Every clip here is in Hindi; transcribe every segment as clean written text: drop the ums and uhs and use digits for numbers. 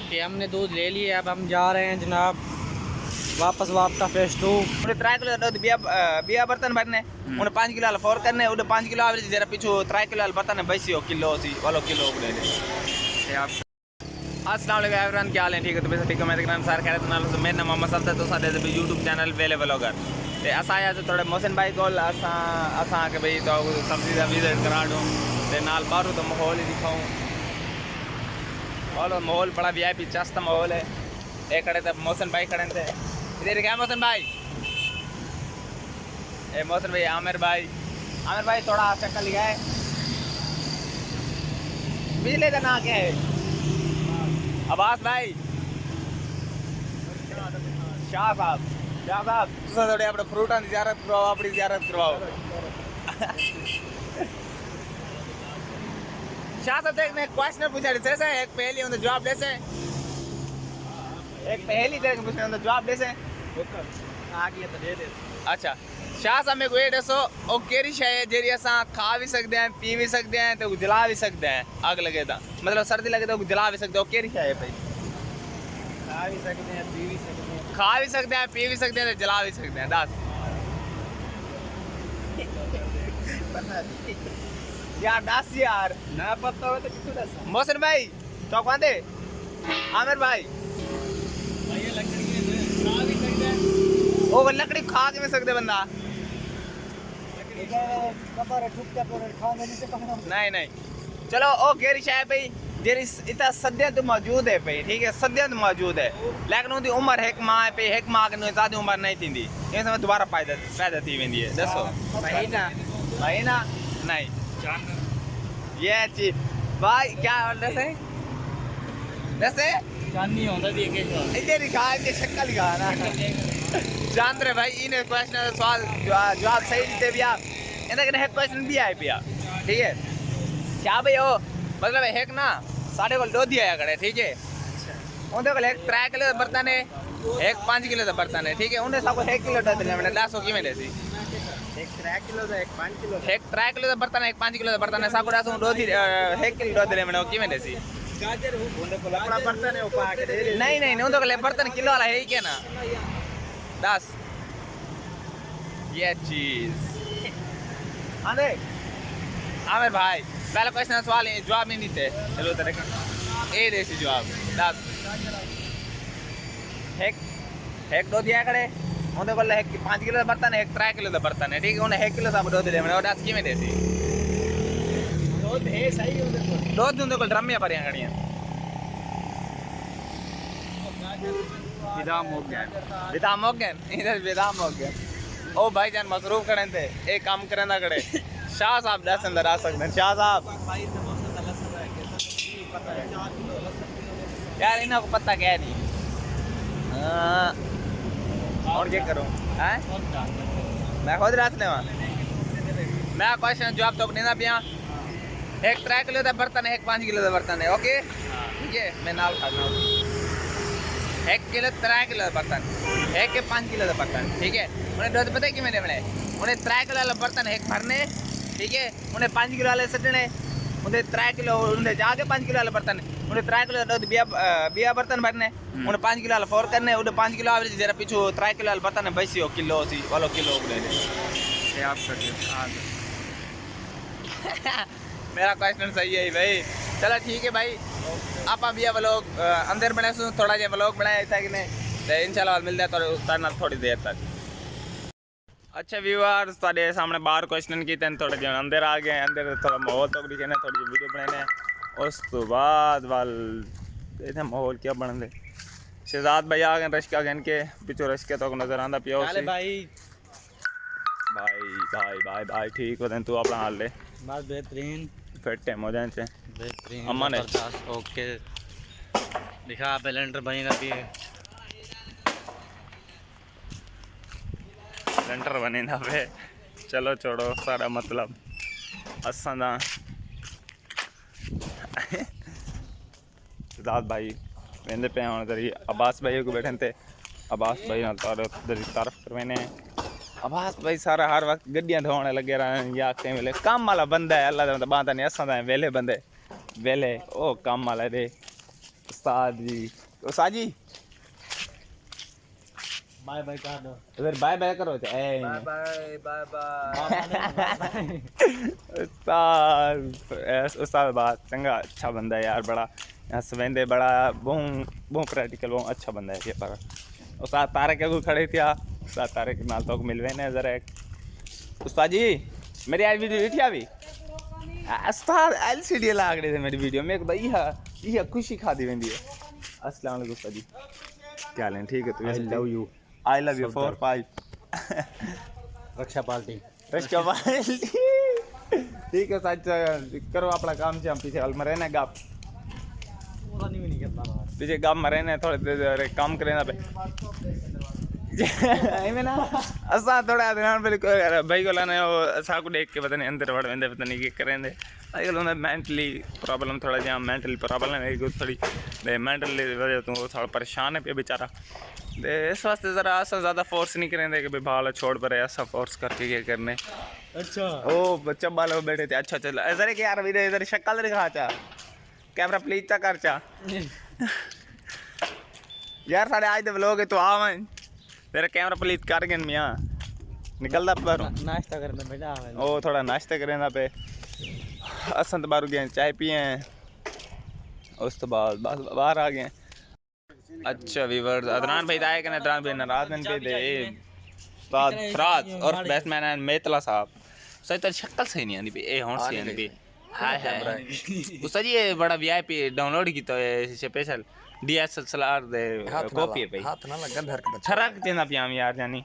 कि हमने दूध ले लिया, अब हम जा रहे हैं जनाब वापस वापटा फेस 2 उन्हें 3 किलो दूध बिया बर्तन भरने उन्हें 5 किलो फोर करने उन्हें 5 किलो आवरी जरा पीछू 3 किलो बर्तन बसी हो किलो सी वालो किलो उड़े अस्सलाम वालेकुम एवरीवन, क्या हाल है? ठीक है तो ठीक है मैं देखना सार कह रहे थे मेरा नाम मोहम्मद सल्ता तो साडे भी यूट्यूब चैनल वेले व्लॉगर ते असा आया तो थोड़े मोहसिन भाई को असा के भाई तो सब्जी का विजिट करा दूँ ते नाल बाहरों तो माहौल ही दिखाऊँ और माहौल बड़ा वीआईपी चस्त माहौल है। एक खड़े थे मोहसिन भाई खड़े थे इधर क्या मोहसिन भाई ए मोहसिन भाई आमिर भाई थोड़ा चक्कर लिया है बिजली का ना क्या है अब्बास भाई शाह साहब तुसा थोड़े अपने फ्रूटां दी ज़ियारत करवाओ अपनी ज़ियारत करवाओ शाह साहब देखने क्वेश्चन पूछा जैसे एक पहेली उन्हें जवाब दे से एक पहेली दे पूछने उन्हें जवाब दे से आ गया तो दे दे। अच्छा शाह साहब मेरे को ये दसो ओ केरी शय है जेरी असां खा भी सकते हैं पी भी सकते हैं तो जला भी सकते हैं आग लगे तो मतलब सर्दी लगे तो जला भी सकते हो केरी शय है भाई खा भी सकते हैं पी भी सकते हैं खा भी सकते हैं पी भी सकते हैं तो जला भी सकते हैं दस यार दस यार ना पता हो तो कितने दस मोहसिन भाई तो कौन दे आमिर भाई ये लकड़ी खा भी सकते हैं ओ लकड़ी खा के भी सकते बंदा नहीं चलो ओ केरी शायद भाई जेरी इतना सद्या तो मौजूद है भाई ठीक है सद्या तो मौजूद है लेकिन उनकी उम्र एक माह पे एक माह के ज़्यादा उम्र नहीं थी ये समय दोबारा पैदा थी वेंदी है दसो महीना नहीं ये चीज भाई क्या दसे चांदनी होता थी के इधर दिखा इनके शक्ल दिखा ना जान रहे भाई इन्हें क्वेश्चन सवाल जवाब सही देते भैया इन्हें एक क्वेश्चन भी आए भैया ठीक है क्या भाई हो मतलब एक ना साढ़े को दो दिया करे ठीक है उनके को एक 3 किलो बर्तन है एक 5 किलो का बर्तन है ठीक है उन्हें सबको 1 किलो दे दिले मैंने 10 की में देसी एक 3 किलो का एक 5 किलो एक 3 किलो का बर्तन है एक 5 किलो का बर्तन है सबको 10 दो 1 किलो दे दिले मैंने की में देसी गाजर उनके को लकड़ा बर्तन है ऊपर आके दे नहीं उनके को बर्तन किलो वाला है ही क्या ना 10 ये चीज हाँ देख आमिर भाई पहला क्वेश्चन सवाल जवाब नहीं देते चलो तो देखें ए देसी जवाब 10 एक दो दिया करे उन्हें को 5 किलो का बर्तन है एक 3 किलो का बर्तन है ठीक है उन्हें 1 किलो सब दो दिले मैंने 10 की में देसी दूध है सही उनके को दो उनके को ड्रम में भरियां गड़ियां विदाम हो गया इधर विदाम हो गया ओ भाईजान मसरूफ खड़े थे एक काम करे ना खड़े शाह साहब 10 अंदर आ सकते हैं शाह साहब यार इन्हें को पता क्या नहीं और क्या करूँ हैं मैं खुद रास्ते वहाँ मैं क्वेश्चन जवाब तो नहीं ना पिया एक 3 किलो का बर्तन है एक 5 किलो का बर्तन है ओके ठीक है मैं नाल खाता हूँ 1 किलो 3 किलो का बर्तन एक के 5 किलो का बर्तन ठीक है उन्हें दूध पता है कि मैंने उन्हें 3 किलो वाला बर्तन एक भरने ठीक है उन्हें 5 किलो वाले सटने उन्हें 3 किलो उन्हें जाके 5 किलो वाला बर्तन उन्हें 3 किलो दूध बिया बर्तन भरने उन्हें 5 किलो वाला फोर करने उन्हें 5 किलो आवरी जरा पीछू 3 किलो वाला बर्तन बसी हो किलो सी वालो किलो उड़े मेरा क्वेश्चन सही है भाई चलो ठीक है भाई आप भैया व्लॉग अंदर बने सो थोड़ा जहा व्लॉग बनाया था कि नहीं तो इंशाल्लाह मिलता है तो थोड़ी देर तक अच्छा व्यूअर्स थोड़े सामने बाहर क्वेश्चन की थोड़े जो अंदर आ गए अंदर थोड़ा माहौल तो दिखे थोड़ी वीडियो बनाने उस तो बाद वाल इतने माहौल क्या बन दे शहजाद भाई आ गए रश्का गन के पिछू रश्के तो नजर आंदा पिया भाई ठीक हो तू अपना हाल ले बस बेहतरीन फिट है मौजा से बेहतरीन अमन है ओके दिखा बैलेंडर बनी ना भी सेंटर बने ना पे चलो छोड़ो सारा मतलब असा दा सिद्धार्थ भाई वेंदे पे होने तरी अब्बास भाई को बैठे थे अब्बास भाई ना तारफ करवाने आवाज भाई सारा हर वक्त गड्डियां धोने लगे रहे या कहीं वेले काम वाला बंदा है अल्लाह दा बात नहीं असा दा वेले बंदे वेले ओ काम वाला दे उस्ताद जी, उस्ताद जी बाय बाय कर दो। इधर बाय बाय करो। Bye bye bye bye. उस्ताद बात चंगा अच्छा बंदा है यार, बड़ा हसवेंदे, बड़ा बहु प्रैक्टिकल, बहुत अच्छा बंदा है ये। पर उस्ताद तारे के को खड़े थे, उस्ताद तारे के नाल तो मिलवे ने जरा। उस्ताद जी मेरी आज वीडियो देखी अभी, उस्ताद LCD लाग रहे थे मेरी वीडियो में, ये खुशी खाती वेंदी है। अस्सलाम वालेकुम उस्ताद जी, क्या हाल है? ठीक है? तो I love you 4 5 Raksha party. Raksha party ठीक है सच करो अपना काम से, हम पीछे हल में रहने गप पीछे गप में रहने, थोड़े देर काम करें पे ना असा थोड़ा ध्यान पे भाई को लाने असा को देख के पता नहीं अंदर वड़ वेंदे, पता नहीं क्या करेंदे। आजकल उन्हें मेंटली प्रॉब्लम थोड़ा जहाँ मेंटल प्रॉब्लम है थोड़ी, मेंटली वजह तो थोड़ा परेशान है पे बेचारा। दे इस वास्ते ज़रा ऐसा ज़्यादा फोर्स नहीं करेंगे कि भाई भाला छोड़ पर ऐसा फोर्स करके क्या करने। अच्छा ओ बच्चा बाल बैठे थे। अच्छा चल इधर के यार वीडियो इधर शक्ल दिखा चा, कैमरा प्लीज चा कर चा यार साढ़े आज तो व्लॉग है तो आवन तेरा कैमरा प्लीज कर गए मियाँ निकलदा पर नाश्ता करने बेटा। ओ थोड़ा नाश्ता करें ना पे असन तो बाहर गए चाय पिए, उस तो बाद बस बाहर आ गए। अच्छा वीवर्स अदनान भाई आए कि अदनान भाई नाराज पे दे उस्ताद फराज और बैट्समैन एंड मेतला साहब सही तरह शक्ल सही नहीं आती ए होन सी आती। हाय हाय उस्ताद जी ये बड़ा VIP डाउनलोड की तो स्पेशल DSLR दे कॉपी है भाई, हाथ ना लगा घर का छरक देना पियाम यार जानी।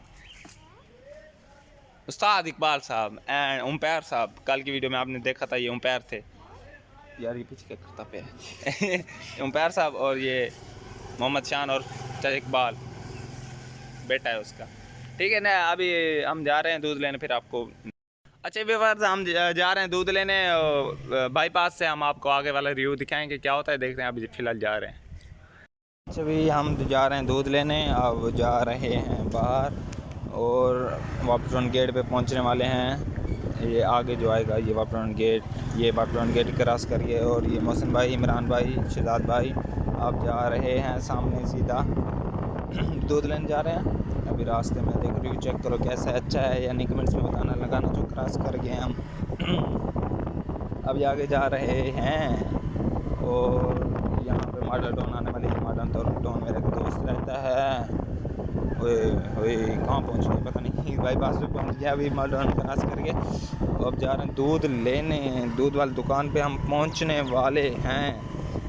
उस्ताद इकबाल साहब एंड उम्पायर साहब, कल की वीडियो में आपने देखा था ये उम्पायर थे यार, ये पीछे क्या करता पे उम्पायर साहब और ये मोहम्मद शान और इकबाल बेटा है उसका। ठीक है ना, अभी हम जा रहे हैं दूध लेने, फिर आपको अच्छा व्यूअर्स हम जा रहे हैं दूध लेने बाईपास से, हम आपको आगे वाला रिव्यू दिखाएंगे क्या होता है, देखते हैं। अभी फ़िलहाल जा रहे हैं। अच्छा भी हम जा रहे हैं दूध लेने, अब जा रहे हैं बाहर और वापटन गेट पे पहुंचने वाले हैं। ये आगे जो आएगा ये वापटन गेट, ये वापटन गेट क्रॉस करिए और ये मोहसिन भाई, इमरान भाई, शहजाद भाई आप जा रहे हैं सामने सीधा दूध लेने जा रहे हैं। अभी रास्ते में देख रिव्यू चेक करो कैसा है, अच्छा है या नहीं, कमेंट्स में बताना लगाना जो क्रॉस कर गए हम। अभी आगे जा रहे हैं और यहाँ पे मॉडल टाउन आने वाली है। मॉडल टाउन मेरा एक दोस्त रहता है, ओए कहाँ पहुँच गए पता नहीं, बाईपास पे पहुँच गया अभी मॉडल टाउन क्रॉस करके। तो अब जा रहे हैं दूध लेने, दूध वाली दुकान पे हम पहुँचने वाले हैं,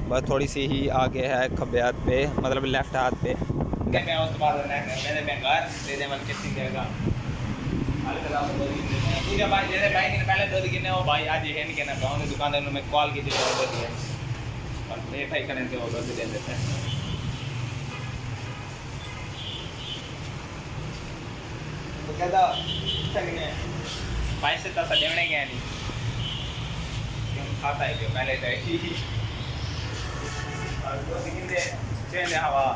बस थोड़ी सी ही आगे है, खब्बे हाथ पे मतलब लेफ्ट हाथ पे। उसके बाद मैंने घर दे दे मन कितनी देगा पूजा भाई जैसे भाई ने पहले दूध गिने वो भाई आज है नहीं कहना गाँव दुकानदार में कॉल की थी ऑर्डर दिया और भाई करें थे ऑर्डर दे देते हैं। तो कहता सगने पैसे तो सजेवने गया नहीं क्यों खाता है क्यों पहले तो ही और दो दिन दे चेंज हवा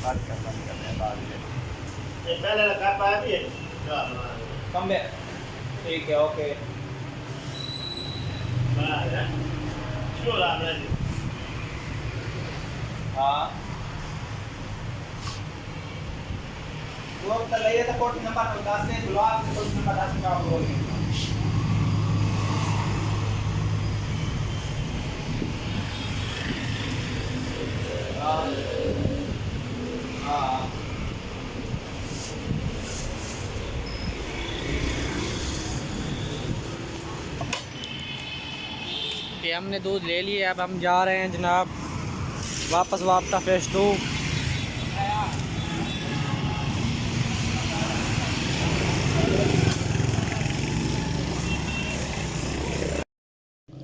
बात करते हैं बाद में पहले लगा पाया भी है कम में ठीक है ओके क्यों ला रहा है हाँ वो तो ले था कोड नंबर 10 से ब्लॉक कोड नंबर 10 का बोल कि हमने दूध ले लिया, अब हम जा रहे हैं जनाब वापस वापटा फेस 2।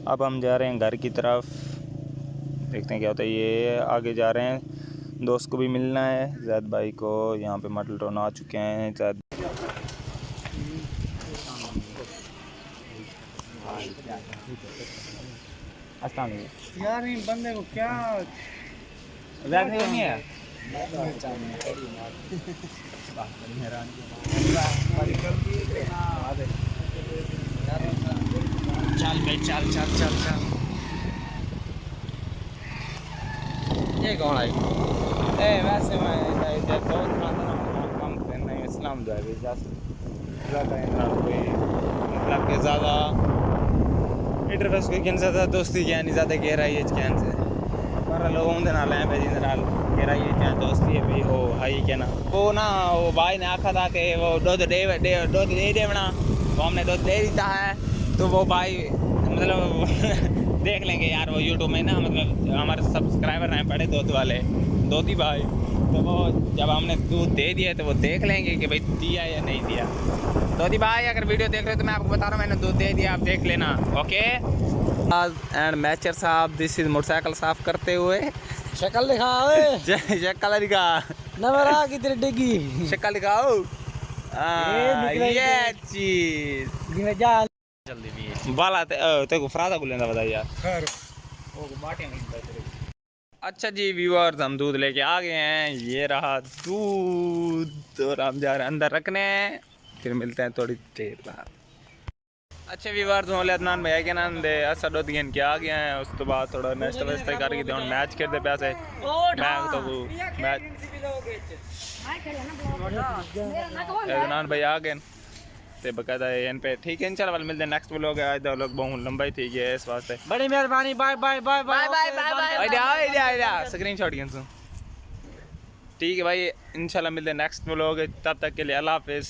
अब हम जा रहे हैं घर की तरफ, देखते हैं क्या होता है। ये आगे जा रहे हैं, दोस्त को भी मिलना है जैद भाई को, यहाँ पे मॉडल टाउन आ चुके हैं जैद। यार इन बंदे को क्या जैद नहीं है चल भाई चल चल चल चल ये कौन आई? ए वैसे मैं जब दोस्त बनाता ना कम करना है इस्लाम जो है ज़्यादा कोई मतलब के ज़्यादा इंटरफेस कोई किन ज़्यादा दोस्ती क्या नहीं ज़्यादा गहराई है क्या से पर लोगों के नाल हैं भाई जिन नाल गहराई है क्या दोस्ती है भाई हो हाई क्या ना वो भाई ने आखा था कि वो दूध दे देना वो हमने दूध दे देता है तो वो भाई मतलब देख लेंगे यार वो यूट्यूब में ना मतलब हमारे सब्सक्राइबर हैं बड़े दूध वाले दोधी भाई तो वो जब हमने दूध दे दिया तो वो देख लेंगे कि भाई दिया या नहीं दिया। दोधी भाई अगर वीडियो देख रहे हो तो मैं आपको बता रहा हूँ मैंने दूध दे दिया आप देख लेना ओके। एंड मैचर साहब दिस इज मोटरसाइकिल साफ करते हुए शक्ल दिखाओ शक्ल दिखा नवरा की तेरी डिगी शक्ल दिखाओ ये चीज जा जल्दी भी बाला ते को फरादा को लेंदा बता यार वो बाटे नहीं। अच्छा जी व्यूअर्स हम दूध लेके आ गए हैं ये रहा दूध और हम जा रहे हैं अंदर रखने फिर मिलते हैं थोड़ी देर बाद। अच्छे व्यूअर्स होले अदनान भैया के नाम दे असा दूध गेन के आ गए हैं उस तो बाद थोड़ा नेक्स्ट वेस्ट करके दे मैच खेलते पैसे मैं तो मैच अदनान भैया आ गए ते बकायदा एन पे ठीक है इंशाल्लाह मिलते हैं नेक्स्ट व्लॉग है आज लोग बहुत लंबा ही थी है इस वास्ते बड़ी मेहरबानी bye bye bye bye bye idea screenshot गिन ठीक है भाई इंशाल्लाह मिलते हैं नेक्स्ट व्लॉग तब तक के लिए अल्लाह हाफिज़।